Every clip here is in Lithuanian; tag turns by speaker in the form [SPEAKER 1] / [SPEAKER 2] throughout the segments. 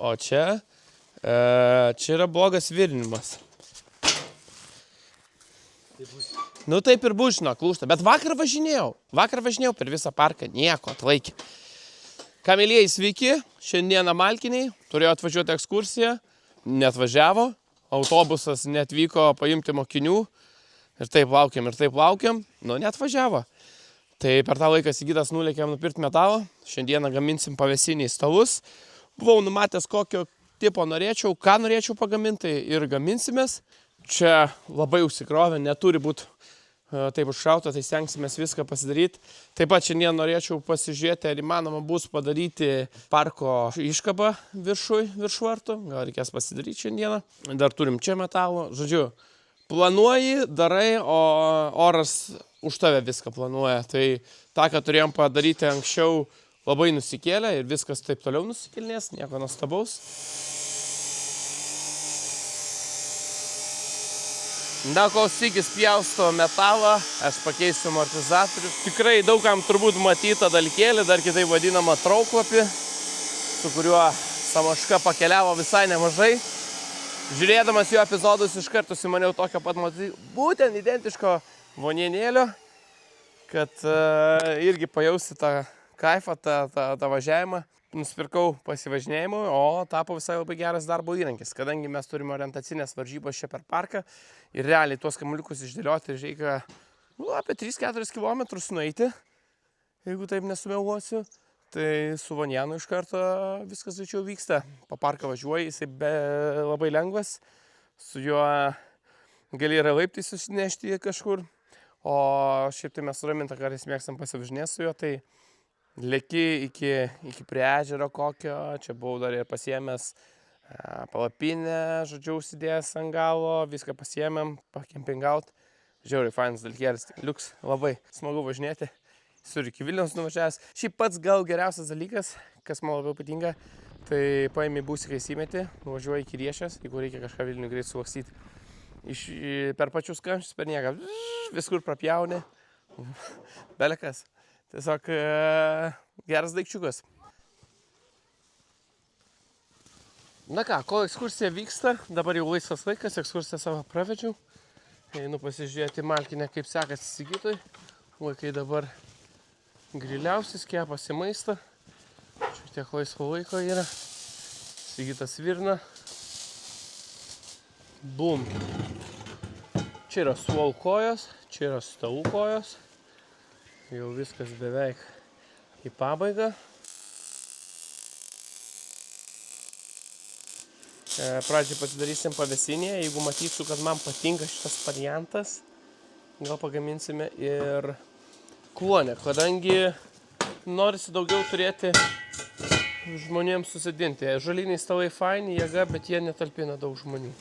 [SPEAKER 1] O čia yra blogas virinimas. Nu taip ir bus, žinok, lūžta. Bet vakar važinėjau per visą parką, nieko, atlaikė. Ką, mielieji, sveiki, šiandieną Malkiniai, turėjo atvažiuoti ekskursiją, neatvažiavo, autobusas netvyko paimti mokinių ir taip laukiam, nu neatvažiavo. Tai per tą laiką Sigitas nulėkėm nupirkti metalo, šiandieną gaminsim pavėsiniai stalus. Buvau numatęs, kokio tipo norėčiau, ką norėčiau pagaminti ir gaminsimės. Čia labai užsikrovė, neturi būti taip užšauta, tai stengsimės viską pasidaryti. Taip pat šiandien norėčiau pasižiūrėti, ar įmanoma bus padaryti parko iškabą virš vartų. Gal reikės pasidaryti šiandieną. Dar turim čia metalo. Žodžiu, planuoji, darai, o oras už tave viską planuoja. Tai tą, ką turėjom padaryti anksčiau, labai nusikėlė ir viskas taip toliau nusikėlinės, nieko nuostabaus. Na, kol Sigis pjausto metalą, aš pakeisiu amortizatorių. Tikrai daugam turbūt matyta dalykėlį, dar kitaip vadinama trauklapį, su kuriuo Samoška pakeliavo visai nemažai. Žiūrėdamas jo epizodus iš karto simaniau tokio pat būtent identiško vonienėlio, kad irgi pajausti tą kaifą, tą važiavimą. Nusipirkau pasivažinėjimui, o tapo visai labai geras darbo įrankis, kadangi mes turime orientacinės varžybos čia per parką ir realiai tuos kamuoliukus išdėlioti reikia apie 3-4 km nueiti, jeigu taip nesumeluosiu. Tai su vonienu iš karto viskas greičiau vyksta. Po parką važiuoji, jisai labai lengvas, su juo gali ir laiptai susinešti kažkur, o šiaip tai mes su Raminta kartais mėgstam pasivažinėti su juo, tai lėki iki prie ežero kokio, čia buvau dar ir pasiėmęs palapinę, žodžiu, užsidėjęs ant galo, viską pasiėmėm, pakempingaut. Žiauriai fainas dalykėlis, liuks, labai smagu važinėti. Sur iki Vilniaus nuvažiavęs. Šiaip pats gal geriausias dalykas, kas man labiau patinka, tai paėmė būsiką įsimeti, nuvažiuoji iki Riešės, jeigu reikia kažką Vilnių greit sulakstyti. Per pačius kamščius, per nieką, viskur prapjauni, belekas. Tiesiog geras daikčiukas. Na ką, kol ekskursija vyksta, dabar jau laisvas laikas, ekskursiją savo pravedžiau. Einu pasižiūrėti Malkinę, kaip sekasi Sigitui. Vaikai dabar griliausis, kepasi maistą. Šiek tiek laisvo laiko yra. Sigitas virna. Bum. Čia yra suolų kojos, čia yra stalų kojos. Jau viskas beveik į pabaigą. Pradžiai pasidarysim pavėsinėje. Jeigu matysiu, kad man patinka šitas variantas, gal pagaminsime ir kluonę, kadangi norisi daugiau turėti žmonėms susidinti. Žaliniai stalai faini, jėga, bet jie netalpina daug žmonių.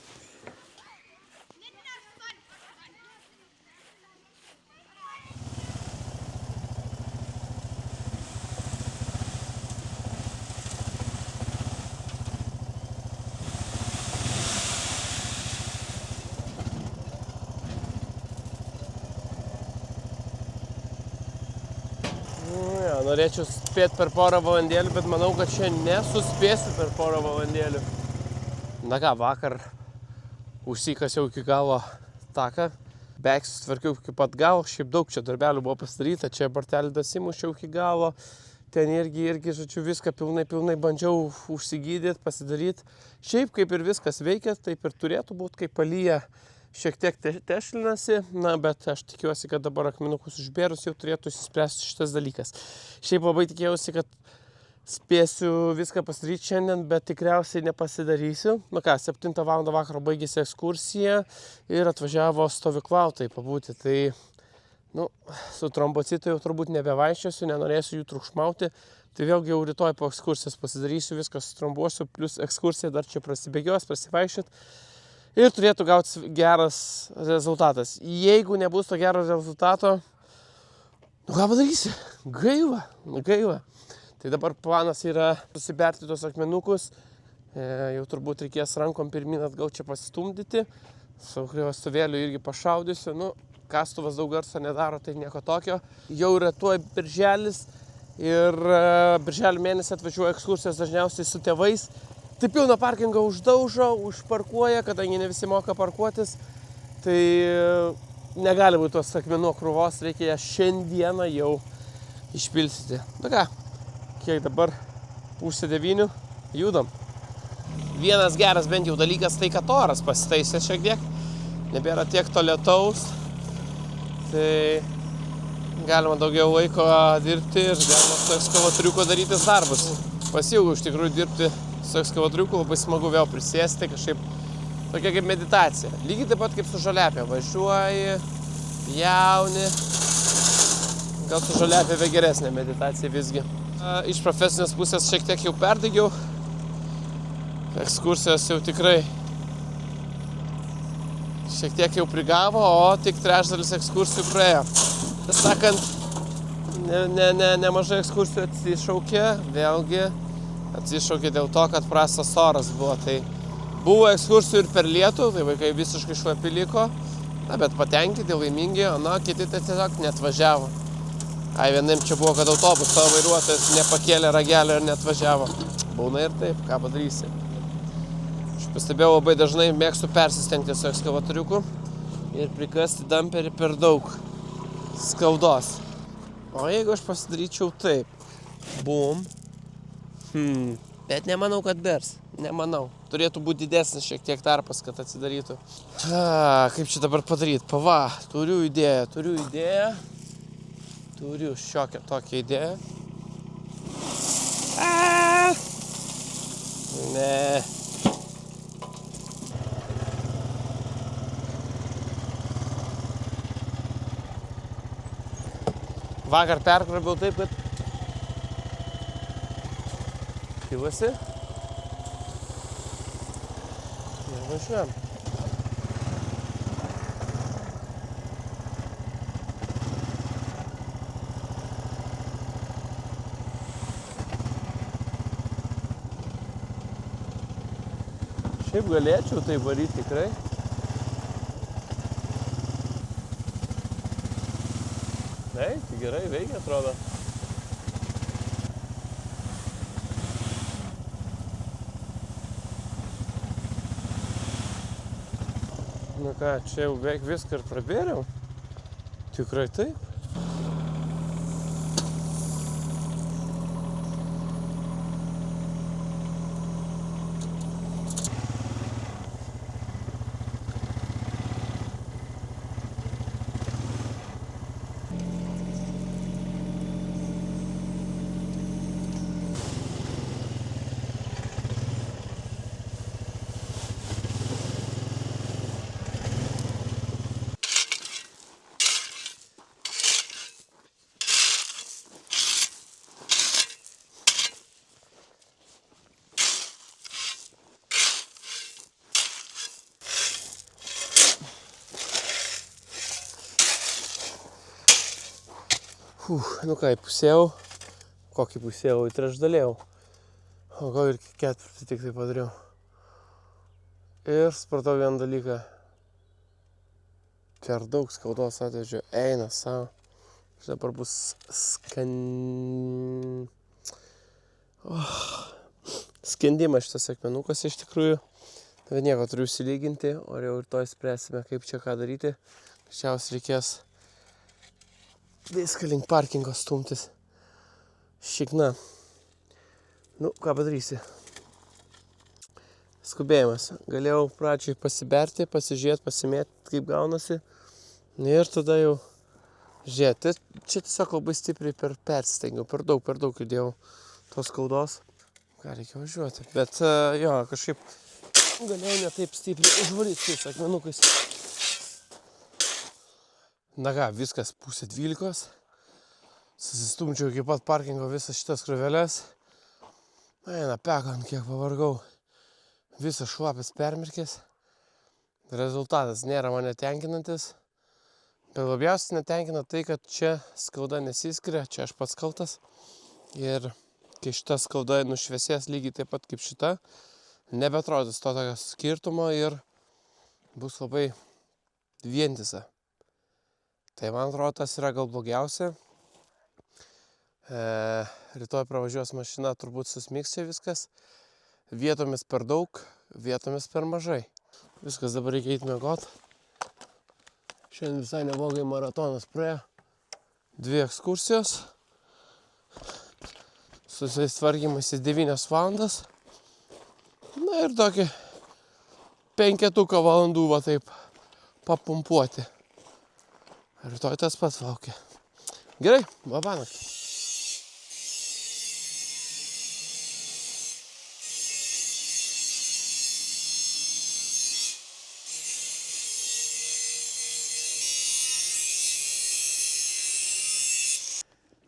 [SPEAKER 1] Norėčiau spėti per porą valandėlių, bet manau, kad čia nesuspėsiu per porą valandėlių. Na ką, vakar užsikasiau iki galo taką, beveik susitvarkiau iki pat galo, šiaip daug čia darbelių buvo pastaryta, čia bartelį dasimušiau iki galo, ten irgi, žodžiu, viską pilnai bandžiau užsigydyti, pasidaryti. Šiaip kaip ir viskas veikia, taip ir turėtų būti, kaip palyja. Šiek tiek tešlinasi, na, bet aš tikiuosi, kad dabar akmenukus užbėrus jau turėtų įsispręsti šitas dalykas. Šiaip labai tikėjausi, kad spėsiu viską pasidaryti šiandien, bet tikriausiai nepasidarysiu. Na ką, 7 val. Vakaro baigėsi ekskursija ir atvažiavo stovyklautojai pabūti. Tai, su trombocitu jau turbūt nebevaiščiosiu, nenorėsiu jų triukšmauti. Tai vėlgi jau rytoj po ekskursijos pasidarysiu, viską sutrombuosiu, plus ekskursija dar čia prasibėgios, prasivaiščiot. Ir turėtų gauti geras rezultatas. Jeigu nebus to gero rezultato, ką padarysi? Gaila. Tai dabar planas yra susiberti tos akmenukus. Jau turbūt reikės rankom pirmin atgal čia pasistumdyti. Su stovėliu irgi pašaudysiu. Kastuvas daug garso nedaro, tai nieko tokio. Jau yra tuoj birželis. Ir birželio mėnesį atvažiuoju ekskursijas dažniausiai su tėvais. Tai pilną parkingą uždaužo, užparkuoja, kadangi ne visi moka parkuotis. Tai negali būti tos akmenų krūvos, reikia ją šiandieną jau išpilstyti. Na ką, kiek dabar 8:30, judam. Vienas geras bent jau dalykas tai, kad oras pasitaisė šiek tiek, nebėra tiek to lietaus, tai galima daugiau laiko dirbti ir galima su ekskavatoriuku darytis darbus. Pasiilgau iš tikrųjų dirbti su ekskavatoriuku, labai smagu vėl prisėsti, kažkaip tokia kaip meditacija. Lygiai taip pat kaip su žoliapė, važiuoji, jauni, gal su žoliapė geresnė meditacija visgi. Iš profesinės pusės šiek tiek jau perdegiau, ekskursijos jau tikrai šiek tiek jau prigavo, o tik trečdalis ekskursijų praėjo. Tas sakant, nemažai ekskursijų atsišaukė, vėlgi atsišaukė dėl to, kad prastas oras buvo. Tai buvo ekskursijų ir per lietų, tai vaikai visiškai šlapi liko, bet patenkinti, laimingi, o kiti tai tiesiog neatvažiavo. Vienam čia buvo, kad autobuso vairuotojas nepakėlė ragelio ir neatvažiavo. Būna ir taip, ką padarysi. Aš pastebėjau, labai dažnai mėgstu persistengti su ekskavatoriuku ir prikasti damperį per daug skaudos. O jeigu aš pasidaryčiau taip, bum, bet nemanau, kad bers, nemanau. Turėtų būti didesnis šiek tiek tarpas, kad atsidarytų. Kaip čia dabar padaryti? Pava, turiu idėją. Turiu šiokią tokią idėją. Ne. Vakar perkrabiau taip, kad pilasi. Ir važiuojam. Šiaip galėčiau tai varyti tikrai. Tai gerai veikia, atrodo. Nu ką, čia jau beveik viską ir prabėriau. Tikrai taip. Nu ką, pusėjau. Kokį pusėjau, į trečdalėjau. O gal ir ketvirtį tik tai padariau. Ir supratau vieną dalyką. Per daug skaudos atvežiu. Eina savo. Štai dabar bus skendimas šitas akmenukas iš tikrųjų. Tai nieko turiu įsilyginti, o jau ir to spręsime, kaip čia ką daryti. Greičiausiai reikės viską link parkingo stumtis. Šikna. Nu, ką padarysi? Skubėjimas. Galėjau pradžiai pasiberti, pasižiūrėti, pasimėti, kaip gaunasi. Ir tada jau žiūrėti. Čia tiesiog labai stipriai persistengiau. Per daug įdėjau tos skaudos. Ką reikia važiuoti. Bet jo, kažkaip galėjau ne taip stipriai užvaryti tais akmenukais. Na ką, viskas 11:30. Susistumčiau iki pat parkingo visas šitas krūvelės. Eina pekant, kiek pavargau. Visas šlapis permirkęs. Rezultatas nėra mane tenkinantis. Bet labiausiai netenkina tai, kad čia skauda nesiskiria, čia aš pats kaltas. Ir kai šita skauda nušviesės lygiai taip pat kaip šita, nebetrodys to tokio skirtumo ir bus labai vientisa. Tai man atrodo, tas yra gal blogiausia. Rytoj pravažiuos mašina, turbūt susmigs čia viskas. Vietomis per daug, vietomis per mažai. Viskas, dabar reikia eiti miegot. Šiandien visai neblogai maratonas praėjo. 2 ekskursijos. Susitvarkymas į 9 valandas. Na ir tokį 5 valandų va taip papumpuoti. Rytoj tas pats laukia. Gerai, labanakt.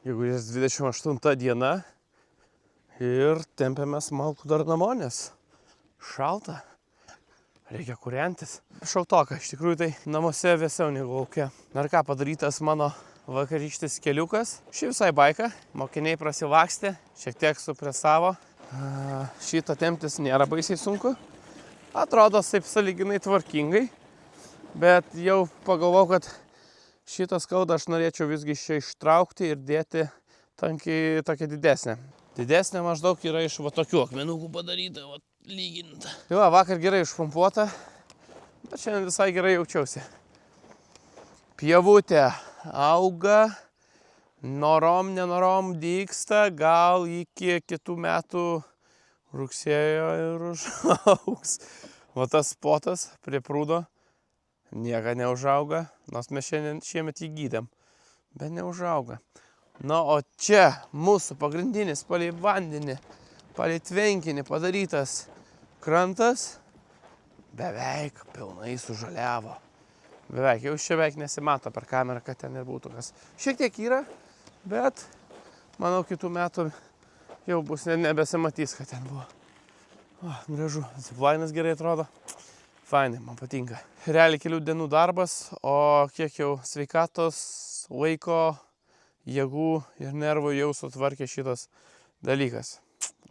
[SPEAKER 1] Gegužės 28 diena ir tempiamės malkų dar namo, nes šalta. Reikia kūrentis. Šaltoka, iš tikrųjų tai namuose vėsiau negu lauke. Dar ką, padarytas mano vakarykštis keliukas. Šį visai baiką. Mokiniai prasivakstė, šiek tiek supresavo. Šitą temptis nėra baisiai sunku. Atrodo taip sąlyginai tvarkingai. Bet jau pagalvojau, kad šitą skaudą aš norėčiau visgi iš čia ištraukti ir dėti tankiai tokią didesnę. Didesnė maždaug yra iš va tokių akmenukų padaryta, va, lyginta. Tai va, vakar gerai išpumpuota, bet šiandien visai gerai jaučiausi. Pievutė auga, norom, nenorom dygsta, gal iki kitų metų rugsėjo ir užaugs. Va tas spotas prie prūdo nieka neužauga, nors mes šiemet jį gydėm, bet neužauga. Na, o čia mūsų pagrindinis palei vandenį, palei tvenkinį padarytas krantas beveik pilnai sužaliavo. Beveik, jau čia beveik nesimato per kamerą, kad ten ir būtų kas. Šiek tiek yra, bet manau kitų metų jau bus nebesimatys, kad ten buvo. Gražu, ziplainas gerai atrodo. Fainai, man patinka. Realiai kelių dienų darbas, o kiek jau sveikatos, laiko, jėgų ir nervų jau sutvarkė šitas dalykas.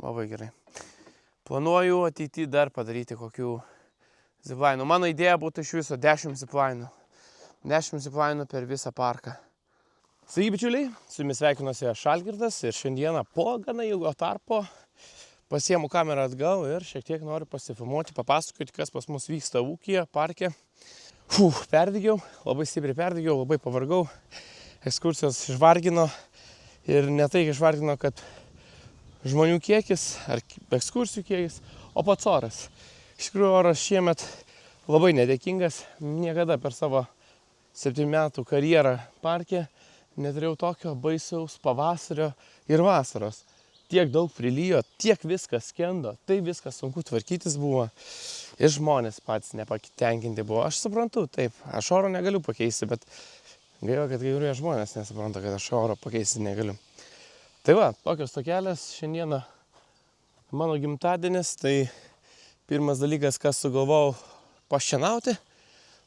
[SPEAKER 1] Labai gerai. Planuoju ateityje dar padaryti kokių ziplainų. Mano idėja būtų iš viso 10 ziplainų. 10 ziplainų per visą parką. Sveiki, bičiuliai, su jumis sveikinuosi aš Algirdas ir šiandieną po gana ilgo tarpo pasiemu kamerą atgal ir šiek tiek noriu pasifilmuoti, papasakoti, kas pas mus vyksta ūkyje, parke. Perdegiau, labai stipriai perdegiau, labai pavargau. Ekskursijos išvargino ir ne tai išvargino, kad žmonių kiekis ar ekskursijų kiekis, o pats oras. Iš tikrųjų, oras šiemet labai nedėkingas. Niekada per savo 7 metų karjerą parke neturėjau tokio baisaus pavasario ir vasaros. Tiek daug prilijo, tiek viskas skendo, tai viskas sunku tvarkytis buvo ir žmonės patys nepatenkinti buvo. Aš suprantu, taip, aš oro negaliu pakeisti, bet gaila, kad kai kurie žmonės nesupranta, kad aš oro pakeisti negaliu. Tai va, tokios tokelės, šiandieną mano gimtadienis, tai pirmas dalykas, kas sugalvojau pašienauti,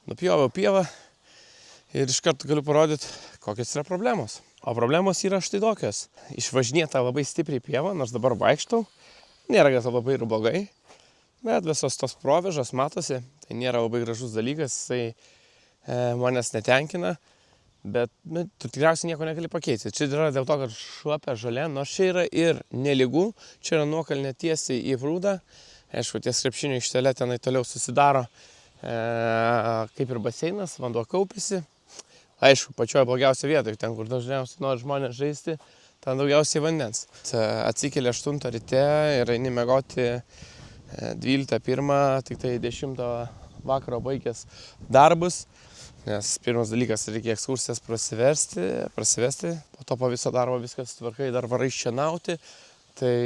[SPEAKER 1] nupjoviau pievą ir iš karto galiu parodyti, kokios yra problemos. O problemos yra štai tokios. Išvažinėta labai stipriai pieva, nors dabar vaikštau. Nėra gal labai ir blogai, bet visos tos provėžos matosi. Tai nėra labai gražus dalykas, jisai manęs netenkina, bet tu tikriausiai nieko negali pakeisti. Čia yra dėl to, kad šlapia žalia, nors čia yra ir nelygų, čia yra nuokalnė tiesiai į prūdą. Aišku, ties krepšinio aikštelė tenai toliau susidaro kaip ir baseinas, vanduo kaupiasi. Aišku, pačioje blogiausia vietoje, ten, kur dažniausiai nori žmonės žaisti, ten daugiausiai vandens. Atsikeli 8 ryte ir eini miegoti 12:01, tik tai 10 vakaro baigęs darbus, nes pirmas dalykas reikia ekskursijas prasivesti, po to po viso darbo viskas tvarkai, dar varai šienauti, tai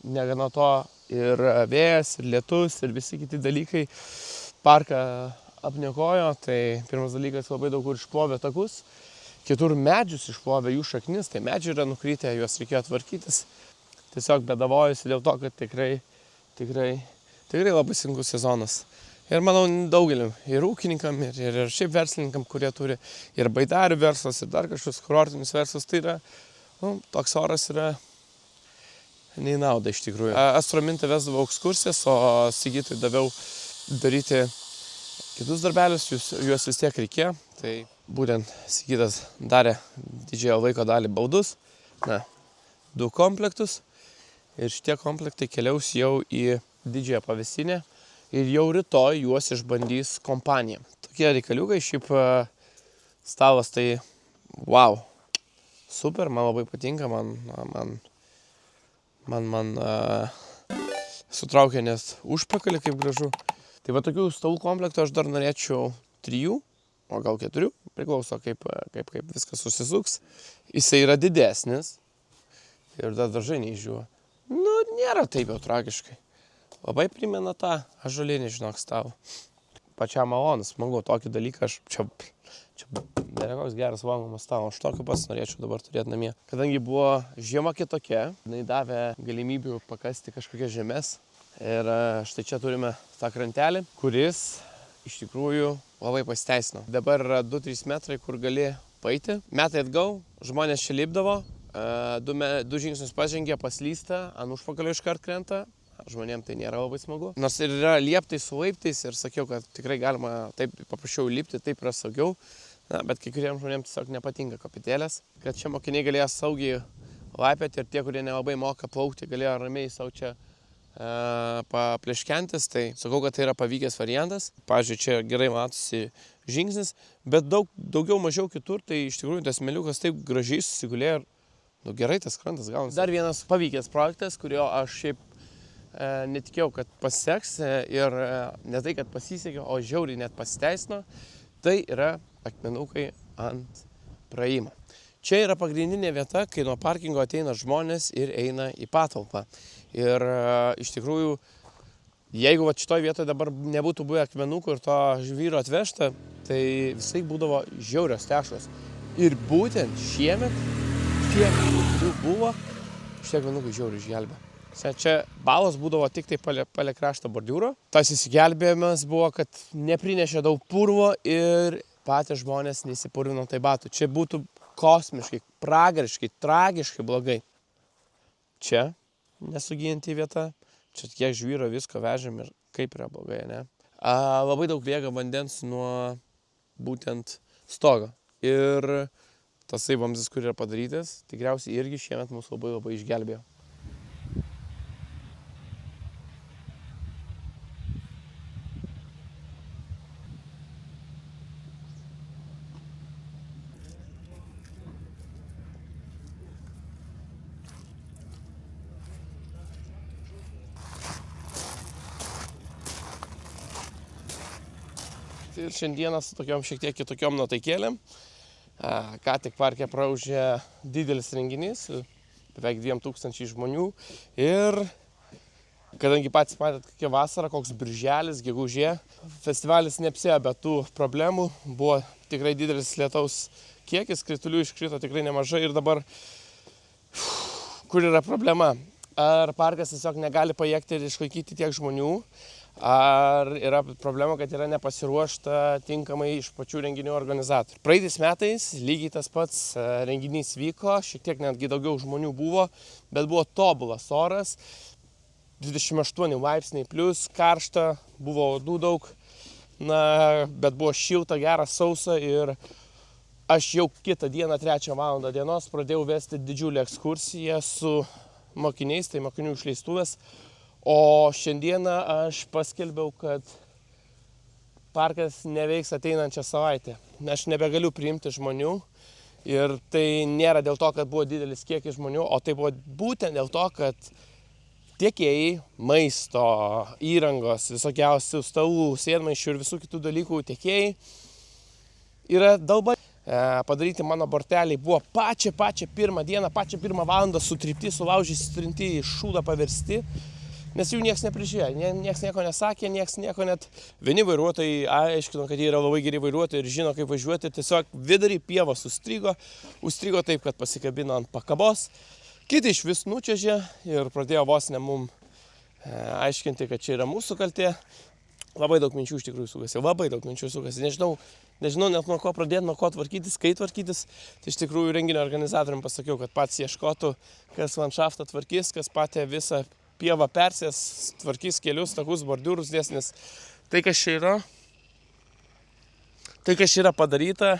[SPEAKER 1] negana to ir vėjas, ir lietus, ir visi kiti dalykai parką apniokojo, tai pirmas dalykas labai daug kur išplovė takus, kitur medžius išplovė jų šaknis, tai medžiai yra nukrytę, juos reikėjo tvarkytis. Tiesiog bedavojusi dėl to, kad tikrai labai sunkus sezonas. Ir manau daugeliu, ir ūkininkam, ir šiaip verslininkam, kurie turi ir baidarių verslas, ir dar kažkokius kurortinius verslus, tai yra, toks oras yra nei nauda iš tikrųjų. Astromintą vesdavau ekskursijas, o Sigitui daviau daryti kitus darbelius, juos vis tiek reikėjo, tai būtent Sigitas darė didžiąją laiko dalį baudus, 2 komplektus ir šitie komplektai keliaus jau į didžiąją pavėsinę ir jau rytoj juos išbandys kompanija. Tokie reikaliukai, šiaip stalas tai wow, super, man labai patinka, man sutraukė net užpakalį, kaip gražu. Tai va tokių stalų komplektų aš dar norėčiau 3, o gal 4, priklauso kaip viskas susisuks. Jisai yra didesnis ir dar dažai neišžiūva. Nu, nėra taip jau tragiškai. Labai primena tą ąžuolinį, žinok, stalą. Pačiam malonus, smagu, tokį dalyką aš čia nekoks geras valgomas stalas. Aš tokį pats norėčiau dabar turėti namie. Kadangi buvo žiema kitokia, jinai davė galimybių pakasti kažkokias žemes. Ir štai čia turime tą krantelį, kuris iš tikrųjų labai pasiteisino. Dabar yra 2-3 metrai, kur gali paeiti. Metai atgal, žmonės čia lipdavo, 2 žingsnius pažengė, paslysta, ant užpakalio iškart krenta. Žmonėms tai nėra labai smagu. Nors ir yra lieptai su laiptais ir sakiau, kad tikrai galima taip paprasčiau lipti, taip yra saugiau. Na, bet kai kuriems žmonėms tiesiog nepatinka kopėtėlės. Kad čia mokiniai galėjo saugiai laipioti ir tie, kurie nelabai moka plaukti, galėjo ramiai savo čia papleškentis, tai sakau, kad tai yra pavykęs variantas. Pavyzdžiui, čia gerai matosi žingsnis, bet daugiau mažiau kitur, tai iš tikrųjų tas smėliukas taip gražiai susigulėjo ir gerai tas krantas gaunasi. Dar vienas pavykęs projektas, kurio aš šiaip netikėjau, kad pasiseks ir ne tai, kad pasisekė, o žiauriai net pasiteisino, tai yra akmenukai ant praėjimo. Čia yra pagrindinė vieta, kai nuo parkingo ateina žmonės ir eina į patalpą. Ir iš tikrųjų, jeigu šitoj vietoje dabar nebūtų buvę akmenukų ir to žvyro atvežta, tai visai būdavo žiaurios tešlos. Ir būtent šiemet tiek jų buvo, šitie akmenukai žiauriai išgelbė. Čia balos būdavo tik tai palei krašto bordiūro. Tas įsigelbėjimas buvo, kad neprinešė daug purvo ir patys žmonės neįsipurvino tai batų. Čia būtų kosmiškai, pragariškai, tragiškai blogai. Čia nesugyjanti vieta, čia kiek žvyro visko vežėm ir kaip yra blogai, ne? Labai daug bėga vandens nuo būtent stogo. Ir tasai vamzdis, kur yra padarytas, tikriausiai irgi šiemet mūsų labai išgelbėjo. Ir šiandieną su tokiom šiek tiek kitokiom nuotaikėlėm. Ką tik parke praūžė didelis renginys, beveik 2000 žmonių. Ir kadangi patys matėt, kokia vasara, koks birželis, gegužė, festivalis neapsėjo be tų problemų. Buvo tikrai didelis lietaus kiekis, kritulių iškrito tikrai nemažai. Ir dabar, kur yra problema? Ar parkas tiesiog negali pajėgti ir išlaikyti tiek žmonių? Ar yra problema, kad yra nepasiruošta tinkamai iš pačių renginių organizatorių. Praeitais metais lygiai tas pats renginys vyko, šiek tiek netgi daugiau žmonių buvo, bet buvo tobulas oras, 28 laipsniai plus, karšta, buvo odų daug, bet buvo šilta, gera, sausa ir aš jau kitą dieną, 3 valandą dienos, pradėjau vesti didžiulę ekskursiją su mokiniais, tai mokinių išleistuvės. O šiandieną aš paskelbiau, kad parkas neveiks ateinančią savaitę. Aš nebegaliu priimti žmonių ir tai nėra dėl to, kad buvo didelis kiekis žmonių, o tai buvo būtent dėl to, kad tiekėjai, maisto, įrangos, visokiausių stalų, sėdmaišių ir visų kitų dalykų tiekėjai yra dalba. Padaryti mano borteliai buvo pačią pirmą dieną, pačią pirmą valandą sutrypti, sulaužyti, sutrinti, iš šūdą paversti. Nes jų nieks neprižiūrėjo, nieks nieko nesakė, nieks nieko net. Vieni vairuotojai aiškino, kad jie yra labai geri vairuotojai ir žino, kaip važiuoti. Tiesiog vidurį pievos užstrigo taip, kad pasikabino ant pakabos. Kiti iš vis nučiažė ir pradėjo vos ne mum aiškinti, kad čia yra mūsų kaltė. Labai daug minčių iš tikrųjų sukasi, Nežinau net nuo ko pradėti, nuo ko tvarkytis, kai tvarkytis. Tai iš tikrųjų renginio organizatoriam pasakiau, kad pats ieškotų, kas landšaftą tvarkys, kas patį visą pievą persės, tvarkys kelius, takus, bordiūrus, nes tai, kas čia yra padaryta,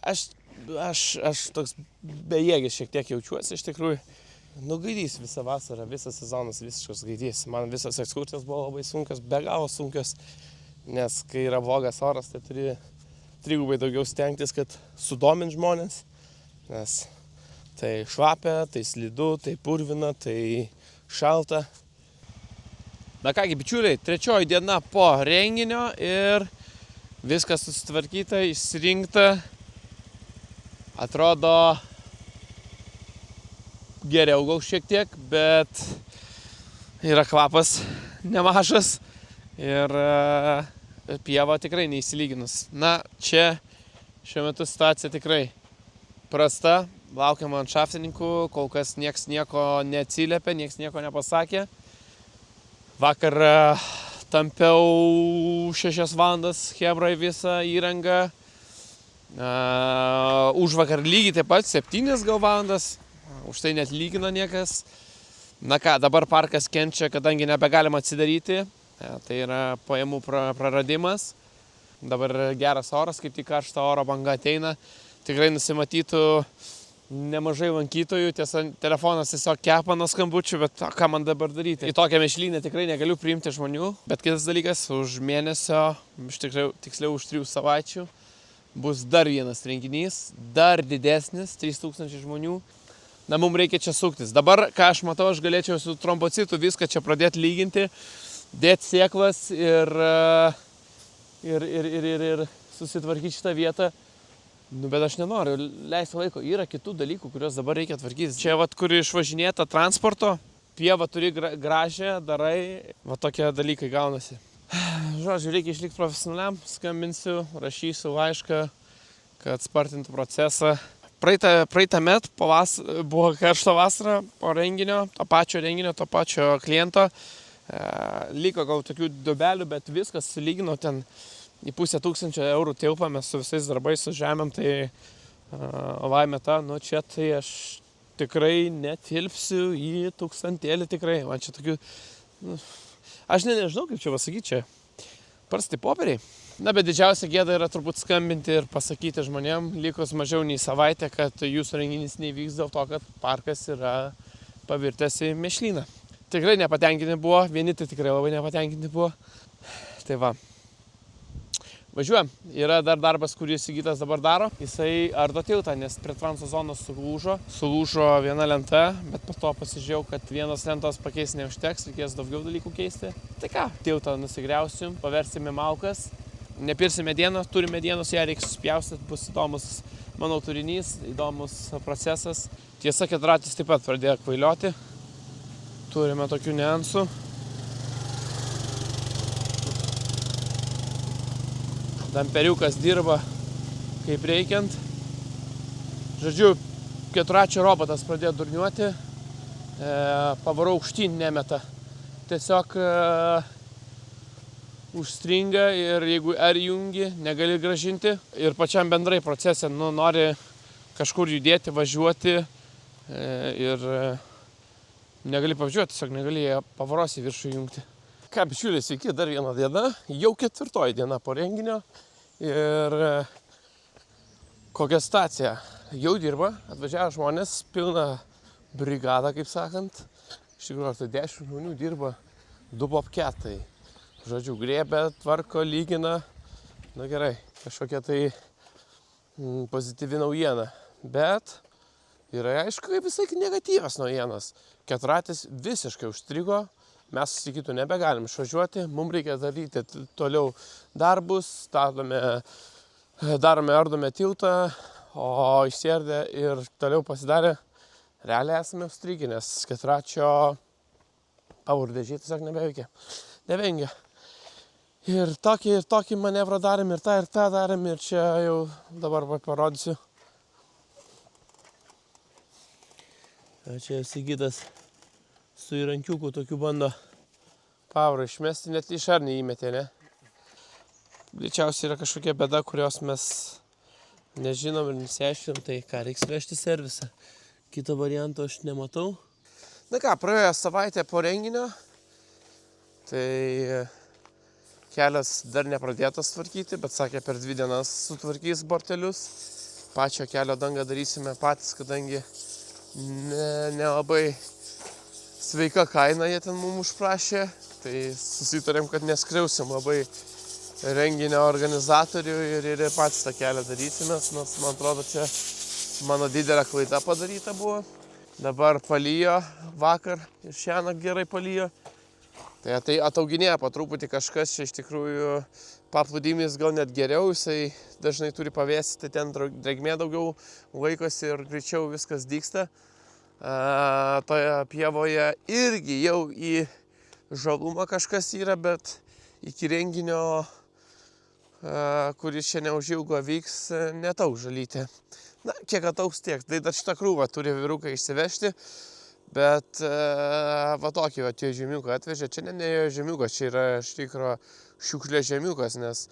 [SPEAKER 1] aš toks bejėgis šiek tiek jaučiuosi iš tikrųjų. Nugaidys visą vasarą, visas sezonas visiškas gaidys. Man visos ekskursijos buvo labai sunkios, be galo sunkios, nes kai yra blogas oras, tai turi trigubai daugiau stengtis, kad sudomint žmonės, nes tai šlapia, tai slidu, tai purvina, tai šalta. Na kągi, bičiuliai, 3 diena po renginio ir viskas susitvarkyta, išsirinkta. Atrodo geriau gal šiek tiek, bet yra kvapas nemažas ir pieva tikrai neįsilyginus. Na, čia šiuo metu situacija tikrai prasta. Laukiam landšaftininkų, kol kas nieks nieko neatsiliepė, nieks nieko nepasakė. Vakar tampiau 6 valandas hebrai visą įrangą. Užvakar lygiai taip pat 7 gal valandas. Už tai net lygino niekas. Na ką, dabar parkas kenčia, kadangi nebegalima atsidaryti. Tai yra pajamų praradimas. Dabar geras oras, kaip tik karšta oro banga ateina. Tikrai nusimatytų nemažai lankytojų. Tiesa, telefonas tiesiog kepa nuo skambučių, bet ką man dabar daryti? Į tokią mešlynę tikrai negaliu priimti žmonių. Bet kitas dalykas, už mėnesio, tiksliau už 3 savaičių, bus dar vienas renginys, dar didesnis, 3000 žmonių. Na, mums reikia čia suktis. Dabar, ką aš matau, aš galėčiau su trombocitu viską čia pradėti lyginti, dėti sėklas ir susitvarkyti šitą vietą. Nu, bet aš nenoriu leisti laiko. Yra kitų dalykų, kuriuos dabar reikia tvarkyti. Čia, vat, kur išvažinėta transporto, pieva turi gražią, darai, va tokie dalykai gaunasi. Žodžiu, reikia išlikti profesionaliam, skambinsiu, rašysiu laišką, kad spartintų procesą. Praeitą metą buvo karšta vasara po renginio, to pačio kliento. Liko gal tokių dubelių, bet viskas sulygino ten į 500 eurų tilpame su visais darbais, su žemėm, tai laimė ta, nu čia tai aš tikrai netilpsiu į 1000 tikrai. Man čia tokių, nu, aš nežinau kaip čia pasakyti, čia prasti popieriai. Na, bet didžiausia gėda yra turbūt skambinti ir pasakyti žmonėm, likus mažiau nei savaitę, kad jūsų renginys neįvyks dėl to, kad parkas yra pavirtęs į mešlyną. Tikrai nepatenkinti buvo, vieni tai tikrai labai nepatenkinti buvo. Tai va. Važiuojam. Yra dar darbas, kurį Sigitas dabar daro. Jisai ardo tiltą, nes prie transo zonos sulūžo viena lenta, bet po to pasižiūrėjau, kad vienos lentos pakeisti neužteks, reikės daugiau dalykų keisti. Tai ką, tiltą nusigriausim, paversime malkas, nepirsim medieną, turime medienos, ją reiks suspjaustyti, bus įdomus, manau, turinys, įdomus procesas. Tiesa, keturratis taip pat pradėjo kvailioti. Turime tokių niuansų. Damperiukas dirba kaip reikiant. Žodžiu, keturračio robotas pradėjo durniuoti, pavarau aukštyn nemeta. Tiesiog užstringa ir jeigu R jungi, negali grąžinti. Ir pačiam bendrai procese, nori kažkur judėti, važiuoti ir negali pavažiuoti, tiesiog negali pavaros į viršų jungti. Ką, bičiuliai, sveiki, dar viena diena, jau 4 diena po renginio ir kokia situacija. Jau dirba, atvažiavo žmonės, pilna brigada, kaip sakant. Iš tikrųjų, tai 10 žmonių dirba, 2 bobketai. Žodžiu, grėbė, tvarko, lygina. Na gerai, kažkokia tai pozityvi naujiena. Bet yra, aišku, visai negatyvios naujienos. Keturratis visiškai užstrigo. Mes Sigitu nebegalim išvažiuoti, mums reikia daryti toliau darbus, ardome tiltą, o išsiardė ir toliau pasidarė, realiai esame užstrigę, nes keturračio pavurdėžiai tiesiog nebeveikia. Ir tokį manevrą darėm, ir tą darėm, ir čia jau dabar parodysiu. Čia Sigitas su įrankiuku tokiu bando pavarą išmesti, net iš ar neįmetė, ne? Greičiausiai yra kažkokia bėda, kurios mes nežinom ir nesiaiškinom, tai ką, reiks vežti servisą. Kito varianto aš nematau. Na ką, praėjo savaitę po renginio, tai kelias dar nepradėtas tvarkyti, bet sakė, per 2 dienas sutvarkys bortelius. Pačio kelio dangą darysime patys, kadangi nelabai sveika kaina jie ten mums užprašė, tai susitarėm, kad neskriausim labai renginio organizatorių ir patys tą kelią darysimės, nes man atrodo, čia mano didelė klaida padaryta buvo. Dabar palyjo vakar ir šiandien gerai palyjo. Tai atauginėja po truputį kažkas, čia iš tikrųjų paplūdimys gal net geriau, jisai dažnai turi pavėsį, tai ten drėgmė daugiau laikosi ir greičiau viskas dygsta. Toje pievoje irgi jau į žalumą kažkas yra, bet iki renginio, kuris čia neužilgo vyks, netauks žalytė. Na, kiek atauks tiek, tai dar šitą krūvą turi vyrukai išsivežti. Bet va tokį va tie žemiuką atvežė, čia ne žemiukas, čia yra iš tikro šiukšlė žemiukas, nes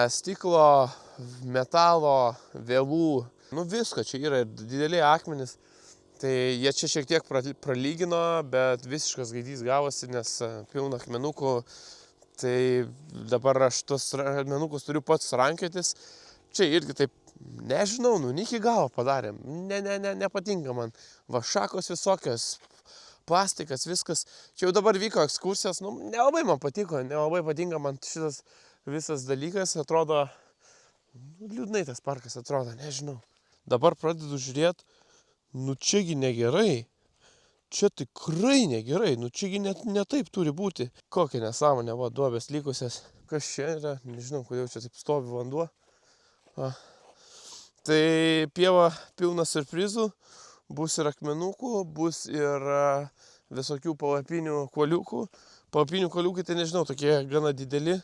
[SPEAKER 1] stiklo, metalo, vėlų, nu visko, čia yra dideli akmenys. Tai jie čia šiek tiek pralygino, bet visiškas gaidys gavosi, nes pilna akmenukų. Tai dabar aš tos akmenukus turiu pats rankiotis. Čia irgi taip, nežinau, nu iki galo padarėm. Nepatinka man. Va šakos visokios, plastikas, viskas. Čia jau dabar vyko ekskursijos, nu nelabai man patiko, nelabai patinka man šitas visas dalykas. Atrodo, liūdnai tas parkas atrodo, nežinau. Dabar pradedu žiūrėti, nu čiagi negerai. Čia tikrai negerai, nu čiagi ne taip turi būti. Kokia nesąmonė, va, duobės likusias. Kas čia yra, nežinau, kodėl čia taip stovi vanduo. Tai pieva pilna surprizų, bus ir akmenukų, bus ir visokių palapinių kuoliukų. Palapinių kuoliukai, tai nežinau, tokie gana dideli.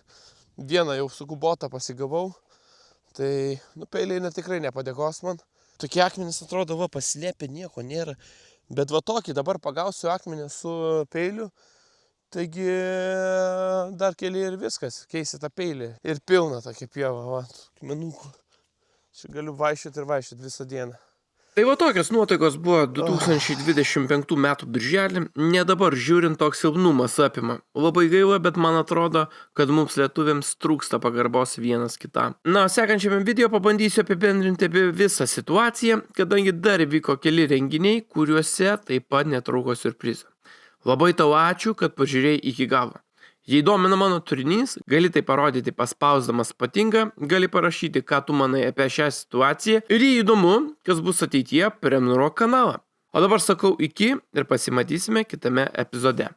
[SPEAKER 1] Vieną jau su kubota pasigavau, tai peiliai tikrai nepadėkos man. Tokie akmenys atrodo, va, paslėpė, nieko nėra. Bet va tokį dabar pagausiu akmenį su peiliu. Taigi dar keli ir viskas, keisi tą peilį. Ir pilna tokia pieva, va, akmenukų. Čia galiu vaikščioti visą dieną. Tai va tokios nuotaikos buvo 2025 metų birželį. Ne dabar žiūrint toks silpnumas apima. Labai gaila, bet man atrodo, kad mums lietuviams trūksta pagarbos vienas kitam. Na, sekančiame video pabandysiu apibendrinti apie visą situaciją, kadangi dar vyko keli renginiai, kuriuose taip pat netrūko siurprizų. Labai tau ačiū, kad pažiūrėjai iki galo. Jei domina mano turinys, gali tai parodyti paspausdamas patinka, gali parašyti, ką tu manai apie šią situaciją ir jei įdomu, kas bus ateityje, prenumeruok kanalą. O dabar sakau iki ir pasimatysime kitame epizode.